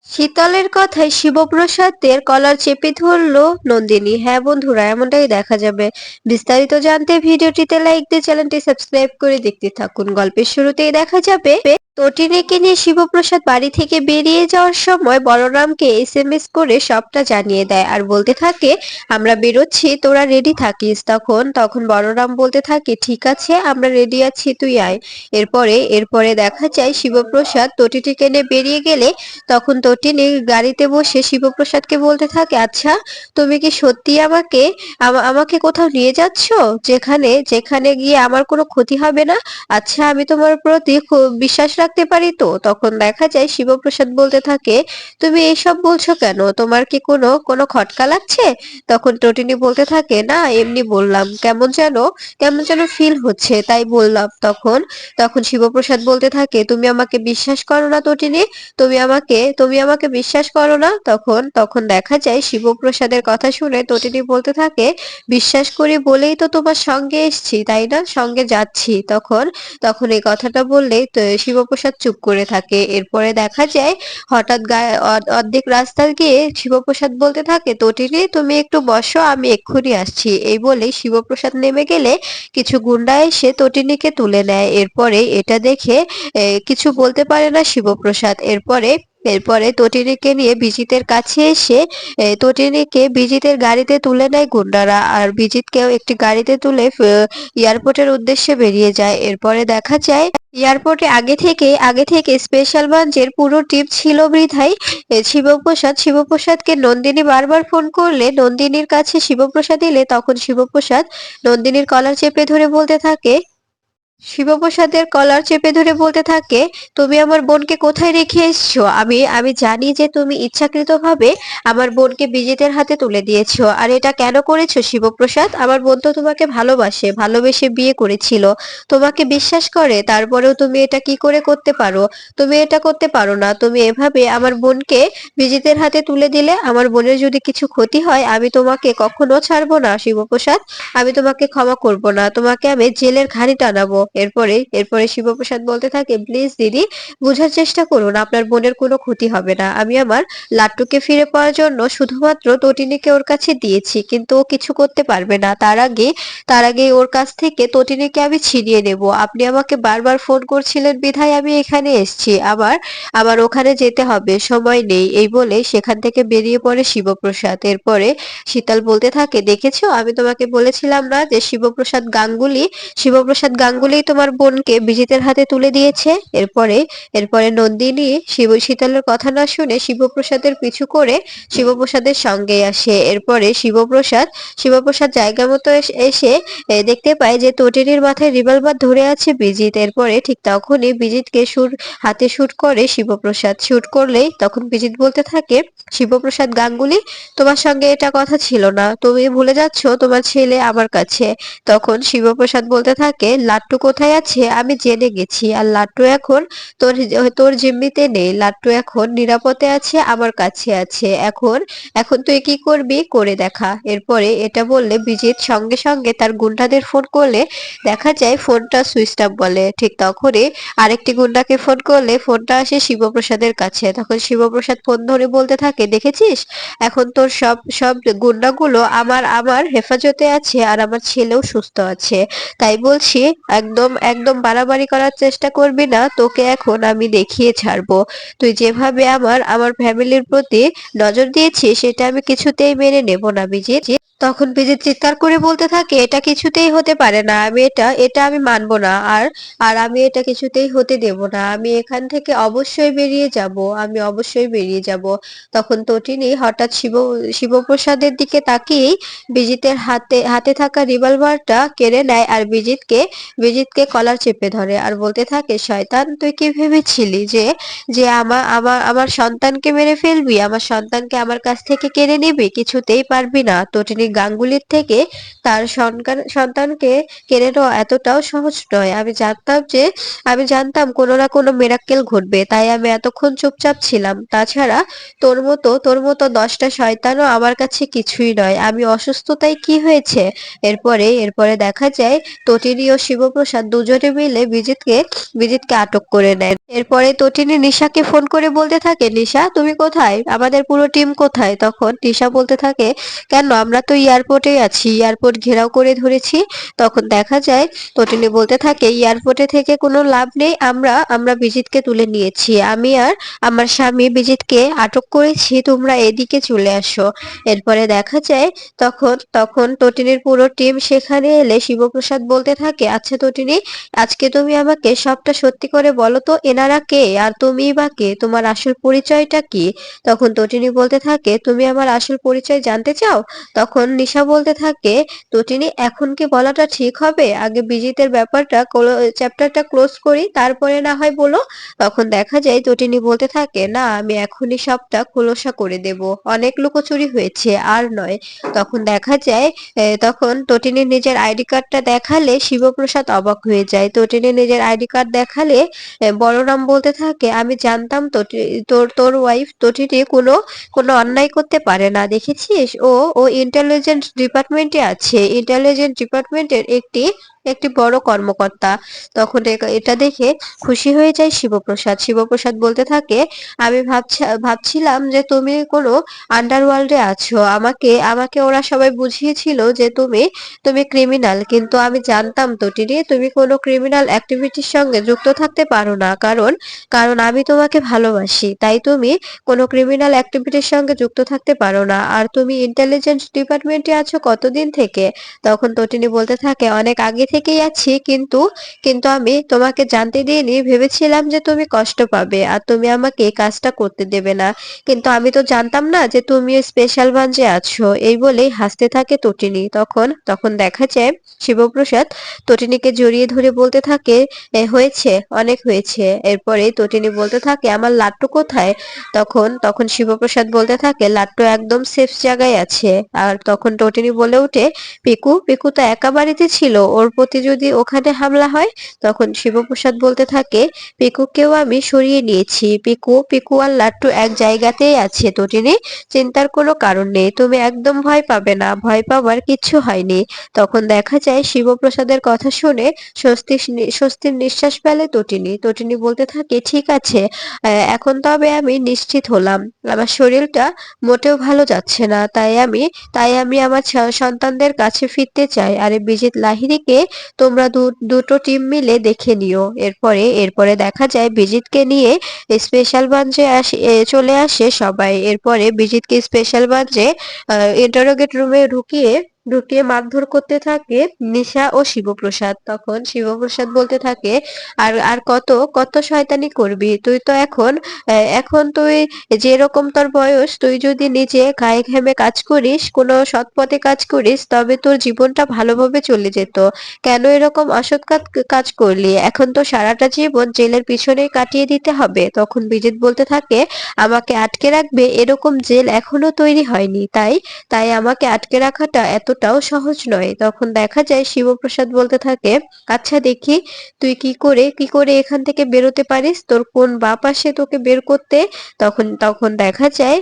শীতলের কথায় শিবপ্রসাদের কলার চেপে ধরলো নন্দিনী। হ্যাঁ বন্ধুরা, এমনটাই দেখা যাবে। বিস্তারিত জানতে ভিডিওটিতে লাইক দিয়ে চ্যানেলটি সাবস্ক্রাইব করে দেখতে থাকুন। গল্পের শুরুতেই দেখা যাবে তটিনীকে নিয়ে শিবপ্রসাদ বাড়ি থেকে বেরিয়ে যাওয়ার সময় বলরামকে এসএমএস করে সবটা জানিয়ে দেয় আর বলতে থাকে, আমরা বেরোচ্ছি, তোরা রেডি থাকিস। তখন তখন বলরাম বলতে থাকে, ঠিক আছে, আমরা রেডি আছি, তুই আয়। এরপরে দেখা যায় শিবপ্রসাদ তটিনীকে নিয়ে বেরিয়ে গেলে তখন তটিনী গাড়িতে বসে শিবপ্রসাদকে বলতে থাকে, আচ্ছা, তুমি কি সত্যি আমাকে আমাকে কোথাও নিয়ে যাচ্ছ, যেখানে যেখানে গিয়ে আমার কোনো ক্ষতি হবে না? আচ্ছা, আমি তোমার প্রতি খুব বিশ্বাস রাখতে পারি তো? তখন দেখা যায় শিবপ্রসাদ বলতে থাকে, তুমি এইসব বলছো কেন? তোমার কি কোনো কোনো খটকা লাগছে? তখন তটিনী বলতে থাকে, না, এমনি বললাম, কেমন যেন ফিল হচ্ছে, তাই বললাম। তখন তখন শিবপ্রসাদ বলতে থাকে, তুমি আমাকে বিশ্বাস করো না তটিনী? তুমি আমাকে বিশ্বাস করো না? তখন তখন দেখা যায় শিবপ্রসাদের কথা শুনে তটিনী বলতে থাকে, বিশ্বাস করি বলেই তো তোমার সঙ্গে এসছি, তাই না, সঙ্গে যাচ্ছি। তখন তখন এই কথাটা বললেই তো শিবপ্রসাদ চুপ করে থাকে। এরপরে দেখা যায় হঠাৎ অর্ধেক রাস্তা গিয়ে শিবপ্রসাদ বলতে থাকে, তটিনী তুমি একটু বসো, আমি এক্ষুনি আসছি। এই বলেই শিবপ্রসাদ নেমে গেলে কিছু গুন্ডা এসে তটিনীকে তুলে নেয়। এরপরে এটা দেখে কিছু বলতে পারে না শিবপ্রসাদ। এরপরে তটিনীকে নিয়ে বিজিতের কাছে এসে তটিনীকে বিজিতের গাড়িতে তুলে নেয় গুন্ডারা, আর বিজিতকেও একটি গাড়িতে তুলে এয়ারপোর্টের উদ্দেশ্যে বেরিয়ে যায়। এরপরে দেখা যায় এয়ারপোর্টে আগে থেকে স্পেশাল ব্রাঞ্চের পুরো টিম ছিল বৃথাই শিবপ্রসাদকে নন্দিনী বারবার ফোন করলে নন্দিনীর কাছে শিবপ্রসাদ এলে তখন শিবপ্রসাদ নন্দিনীর কলার চেপে ধরে বলতে থাকে, শিবপ্রসাদের কলার চেপে ধরে বলতে থাকে, তুমি আমার বোনকে কোথায় রেখে এসছো? আমি আমি জানি যে তুমি ইচ্ছাকৃতভাবে আমার বোনকে বিজিতের হাতে তুলে দিয়েছো। আর এটা কেন করেছো শিবপ্রসাদ? আমার বোন তো তোমাকে ভালোবেসে বিয়ে করেছিল, তোমাকে বিশ্বাস করে, তারপরেও তুমি এটা কি করে করতে পারো? তুমি এটা করতে পারো না। তুমি এভাবে আমার বোনকে বিজিতের হাতে তুলে দিলে, আমার বোনের যদি কিছু ক্ষতি হয় আমি তোমাকে কখনো ছাড়বো না শিবপ্রসাদ। আমি তোমাকে ক্ষমা করব না, তোমাকে আমি জেলের ঘানি টানাবো। এরপরে শিবপ্রসাদ বলতে থাকে, প্লিজ দিদি, বোঝার চেষ্টা করুন, আপনার বোনের কোনো ক্ষতি হবে না। আমি আমার লাট্টুকে ফিরে পাওয়ার জন্য শুধুমাত্র তটিনীকে ওর কাছে দিয়েছি, কিন্তু ও কিছু করতে পারবে না। তার আগে ওর কাছ থেকে তটিনীকে আমি ছিনিয়ে নেব। আপনি আমাকে বারবার ফোন করছিলেন বিধায় আমি এখানে এসেছি। আবার ওখানে যেতে হবে, সময় নেই। এই বলে সেখান থেকে বেরিয়ে পড়ে শিবপ্রসাদ। এরপরে শীতল বলতে থাকে, দেখেছো, আমি তোমাকে বলেছিলাম না যে শিবপ্রসাদ গাঙ্গুলি তোমার বোনকে বিজিতের হাতে তুলে দিয়েছে? এরপরে নন্দিনী শীতলের কথা না শুনে শিবপ্রসাদের পিছু করে শিবপ্রসাদের সঙ্গে আসে। এরপরে শিবপ্রসাদ জায়গা মতো এসে দেখতে পায় যে তটিনীর মাথায় রিভলভার ধরে আছে বিজিত। এরপরে ঠিক তখনই বিজিতকে হাতে শুট করে শিবপ্রসাদ। শুট করলেই তখন বিজিত বলতে থাকে, শিবপ্রসাদ গাঙ্গুলি, তোমার সঙ্গে এটা কথা ছিল না, তুমি ভুলে যাচ্ছ তোমার ছেলে আমার কাছে। তখন শিবপ্রসাদ বলতে থাকে, লাট্টু কোথায় আছে আমি জেনে গেছি, আর লাট্টু এখন তোর তোর জিম্মিতে নেই। লাট্টু এখন নিরাপদে আছে, আমার কাছে আছে। এখন এখন তুই কি করবি, করে দেখা। এরপরে এটা বললে বিজিত সঙ্গে সঙ্গে তার গুন্ডাদের ফোন করলে দেখা যায় ফোনটা সুইচ অফ বলে। ঠিক তখনই আরেকটি গুন্ডাকে ফোন করলে ফোনটা আসে শিবপ্রসাদের কাছে। তখন শিবপ্রসাদ ফোন ধরে বলতে থাকে, দেখেছিস, এখন তোর সব সব গুন্ডাগুলো আমার আমার হেফাজতে আছে, আর আমার ছেলেও সুস্থ আছে। তাই বলছি, একদম একদম বাড়াবাড়ি করার চেষ্টা করবি না, তোকে এখন আমি দেখিয়ে ছাড়বো। তুই যেভাবে আমার ফ্যামিলির প্রতি নজর দিয়েছিস সেটা আমি কিছুতেই মেনে নেব না বিজিত। তখন বিজিত চিৎকার করে বলতে থাকে, এটা কিছুতেই হতে পারে না, আমি এটা এটা আমি মানবো না, আর আর আমি এটা কিছুতেই হতে দেব না। আমি এখান থেকে অবশ্যই বেরিয়ে যাব, আমি অবশ্যই বেরিয়ে যাব। তখন তটিনী হঠাৎ শিবপ্রসাদের দিকে তাকিয়েই বিজিতের হাতে হাতে থাকা রিভলভারটা কেড়ে নেয় আর বিজিতকে কলার চেপে ধরে আর বলতে থাকে, শয়তান, তুই কি ভেবেছিলি যে যে আমার আমার আমার সন্তানকে মেরে ফেলবি, আমার সন্তানকে আমার কাছ থেকে কেড়ে নিবি? কিছুতেই পারবি না। তটিনী গাঙ্গুলির থেকে তার সন্তানকে কেড়ে নেওয়া এতটাও সহজ নয়। আমি জানতাম কোনো না কোনো মিরাক্কেল ঘটবে, তাই আমি এতক্ষণ চুপচাপ ছিলাম। তাছাড়া তোর মতো 10টা শয়তানও আমার কাছে কিছুই নয়। আমি অসুস্থ, তাই কি হয়েছে? এরপরে দেখা যায় তটিনী ও শিবপ্রসাদ দুজনে মিলে বিজিতকে আটক করে নেয়। এরপরে তটিনী নিশাকে ফোন করে বলতে থাকে, নিশা তুমি কোথায়, আমাদের পুরো টিম কোথায়? তখন নিশা বলতে থাকে, কেন, আমরা তো এয়ারপোর্টেই আছি, এয়ারপোর্ট ঘেরাও করে ধরেছি। তখন দেখা যায় তটিনী বলতে থাকে, এয়ারপোর্টে থেকে কোনো লাভ নেই, আমরা বিজিতকে তুলে নিয়েছি, আমি আর আমার স্বামী বিজিতকে আটক করেছি, তোমরা এদিকে চলে আসো। এরপরে দেখা যায় তখন তখন তটিনীর পুরো টিম সেখানে এলে শিবপ্রসাদ বলতে থাকে, আচ্ছা তটিনী, আজকে তুমি আমাকে সবটা সত্যি করে বলো তো, এনারা কে আর তুমিই বা কে, তোমার আসল পরিচয়টা কি? তখন তটিনী বলতে থাকে, তুমি আমার আসল পরিচয় জানতে চাও? তখন নিশা বলতে থাকে, তটিনী এখন কি বলাটা ঠিক হবে, আগে বিজিতের ব্যাপারটা চ্যাপ্টারটা ক্লোজ করি, তারপরে না হয় বলো। তখন দেখা যায় তটিনী বলতে থাকে, না আমি এখনই সবটা খোলসা করে দেব, অনেক লুকোচুরি হয়েছে আর নয়। তখন দেখা যায় তখন তটিনী নিজের আইডি কার্ডটা দেখালে শিবপ্রসাদ অবাক হয়ে যায়। তটিনী নিজের আইডি কার্ড দেখালে বলরাম বলতে থাকে, আমি জানতাম তোর ওয়াইফ তটিনী কোনো কোনো অন্যায় করতে পারে না, দেখেছিস, ও ইন্টেলিজেন্স ডিপার্টমেন্টে আছে, ইন্টেলিজেন্স ডিপার্টমেন্টের একটি একটি বড় কর্মকর্তা। তখন এটা দেখে খুশি হয়ে যায় শিবপ্রসাদ। শিবপ্রসাদ বলতে থাকে, আমি ভাবছিলাম যে তুমি কোনো আন্ডারওয়ার্ল্ডে আছো, আমাকে আমাকে ওরা সবাই বুঝিয়েছিল যে তুমি তুমি ক্রিমিনাল, কিন্তু আমি জানতাম তটিনী তুমি কোনো ক্রিমিনাল অ্যাক্টিভিটির সঙ্গে যুক্ত থাকতে পারো না, কারণ কারণ আমি তোমাকে ভালোবাসি, তাই তুমি কোনো ক্রিমিনাল অ্যাক্টিভিটির সঙ্গে যুক্ত থাকতে পারো না। আর তুমি ইন্টেলিজেন্স ডিপার্টমেন্টে আছো কতদিন থেকে? তখন তটিনী বলতে থাকে, অনেক আগে থেকেই আছি, কিন্তু কিন্তু আমি তোমাকে জানতে দিইনি, ভেবেছিলাম যে তুমি কষ্ট পাবে আর তুমি আমাকে এই কাজটা করতে দেবে না, কিন্তু আমি তো জানতাম না যে তুমি স্পেশাল ব্রাঞ্চে আছো। এই বলেই হাসতে থাকে তটিনী। তখন তখন দেখা যায় শিবপ্রসাদ তটিনীকে জড়িয়ে ধরে বলতে থাকে, হয়েছে, অনেক হয়েছে। এরপরে তটিনী বলতে থাকে, আমার লাট্টু কোথায়? তখন তখন শিবপ্রসাদ বলতে থাকে, লাট্টু একদম সেফ জায়গায় আছে। আর তখন তটিনী বলে ওঠে, পিকু পিকু তো একা বাড়িতে ছিল, ওর প্রতি যদি ওখানে হামলা হয়? তখন শিবপ্রসাদ বলতে থাকে, পিকুকেও আমি সরিয়ে নিয়েছি, পিকু পিকু আর লাট্টু এক জায়গাতেই আছে তটিনী, চিন্তার কোনো কারণ নেই, তুমি একদম ভয় পাবে না, ভয় পাবার কিচ্ছু হয়নি। তখন দেখা যায় শিবপ্রসাদের কথা শুনে স্বস্তির নিঃশ্বাস ফেলে তটিনী। তটিনী বলতে থাকে, ঠিক আছে, এখন তবে আমি নিশ্চিত হলাম, আমার শরীরটা মোটেও ভালো যাচ্ছে না, তাই আমি আমার সন্তানদের কাছে ফিরতে চাই। আর এই বিজিত লাহিড়ীকে তোমরা দুটো টিম মিলে দেখে নিও। এরপরে দেখা যায় বিজিতকে নিয়ে স্পেশাল ব্রাঞ্চে চলে আসে সবাই। এরপরে বিজিতকে স্পেশাল ব্রাঞ্চে ইন্টারোগেট রুমে ঢুকিয়ে ঢুকিয়ে মারধর করতে থাকে নিশা ও শিবপ্রসাদ। তখন শিবপ্রসাদ বলতে থাকে, আর আর কত কত শয়তানি করবি, তুই তো এখন তুই যেরকম তোর বয়স, তুই যদি নিজে গায়ে ঘেমে কাজ করিস, কোনো সৎ পথে কাজ করিস, তবে তোর জীবনটা ভালোভাবে চলে যেত, কেন এরকম অসৎ কাজ করলি? এখন তো সারাটা জীবন জেলের পিছনেই কাটিয়ে দিতে হবে। তখন বিজিত বলতে থাকে, আমাকে আটকে রাখবে এরকম জেল এখনো তৈরি হয়নি, তাই তাই আমাকে আটকে রাখাটা এতটাও সহজ নয়। তখন দেখা যায় শিবপ্রসাদ বলতে থাকে, আচ্ছা দেখি তুই কি করে এখান থেকে বেরোতে পারিস, তোর কোন বাপ আসে তোকে বের করতে? তখন তখন দেখা যায়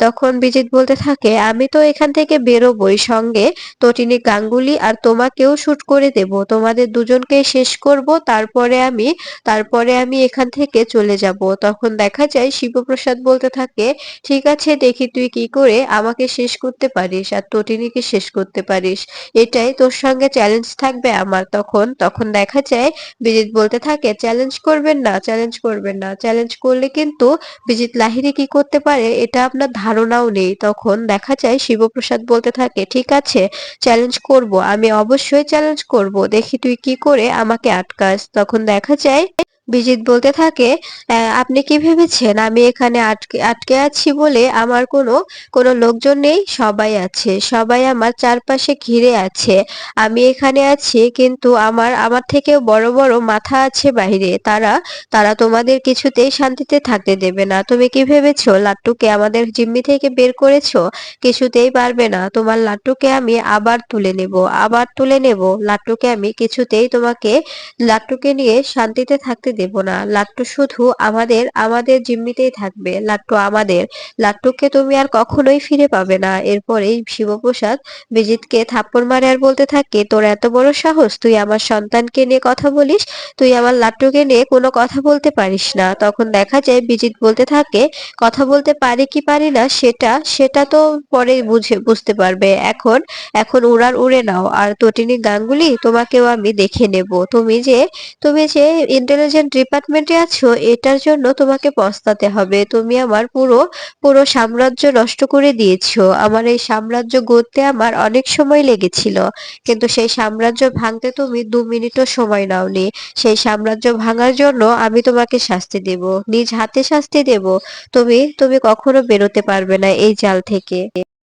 তখন বিজিত বলতে থাকে, আমি তো এখান থেকে বেরোবই, সঙ্গে তটিনী গাঙ্গুলি আর তোমাকেও শুট করে দেব, তোমাদের দুজনকে শেষ করব, তারপরে আমি এখান থেকে চলে যাব। তখন দেখা যায় শিবপ্রসাদ বলতে থাকে, ঠিক আছে, দেখি তুই কি করে আমাকে শেষ করতে পারিস আর তটিনীকে শেষ করতে পারিস, এটাই তোর সঙ্গে চ্যালেঞ্জ থাকবে আমার। তখন তখন দেখা যায় বিজিত বলতে থাকে, চ্যালেঞ্জ করবেন না, চ্যালেঞ্জ করবেন না, চ্যালেঞ্জ করলে কিন্তু বিজিত লাহিড়ী কি করতে পারে এটা আপনার ধারণাও নেই। তখন দেখা যায় শিবপ্রসাদ বলতে থাকে, ঠিক আছে, চ্যালেঞ্জ করব, আমি অবশ্যই চ্যালেঞ্জ করব, দেখি তুই কি করে আমাকে আটকাস। তখন দেখা যায় বিজিত বলতে থাকে, আপনি কি ভেবেছেন আমি এখানে আটকে আটকে আছি বলে আমার কোনো কোনো লোকজন নেই? সবাই আছে, সবাই আমার চারপাশে ঘিরে আছে, আমি এখানে আছি, কিন্তু আমার আমার থেকেও বড় বড় মাথা আছে বাইরে, তারা তারা তোমাদের কিছুতেই শান্তিতে থাকতে দেবে না। তুমি কি ভেবেছো লাট্টুকে আমাদের জিম্মি থেকে বের করেছো? কিছুতেই পারবে না, তোমার লাট্টুকে আমি আবার তুলে নেব, লাট্টুকে আমি কিছুতেই লাট্টুকে নিয়ে শান্তিতে থাকতে দেব না। লাট্টু শুধু আমাদের আমাদের জিম্মিতেই থাকবে। লাট্টু আমাদের। লাট্টুকে তুমি আর কখনোই ফিরে পাবে না। এরপরেই শিবপ্রসাদ বিজিতকে থাপ্পড় মারে আর বলতে থাকে, তোর এত বড় সাহস, তুই আমার সন্তানকে নিয়ে কথা বলিস, তুই আমার লাট্টুকে নিয়ে কোনো কথা বলতে পারিস না। তখন দেখা যায় বিজিত বলতে থাকে, কথা বলতে পারি কি পারি না সেটা সেটা তো পরে বুঝতে পারবে। এখন এখন উড়ার উড়ে নাও। আর তটিনী গাঙ্গুলি, তোমাকেও আমি দেখে নেব। তুমি যে ইন্টেলিজেন্ট ডিপার্টমেন্টে আছো, এটার জন্য তোমাকে পস্তাতে হবে। তুমি আমার পুরো পুরো সাম্রাজ্য নষ্ট করে দিয়েছো। আমার এই সাম্রাজ্য গড়তে আমার অনেক সময় লেগেছিল, কিন্তু সেই সাম্রাজ্য ভাঙতে তুমি 2 মিনিটও সময় নাওনি। সেই সাম্রাজ্য ভাঙার জন্য আমি তোমাকে শাস্তি দেব, নিজ হাতে শাস্তি দেব। তুমি তুমি কখনো বেরোতে পারবে না এই জাল থেকে।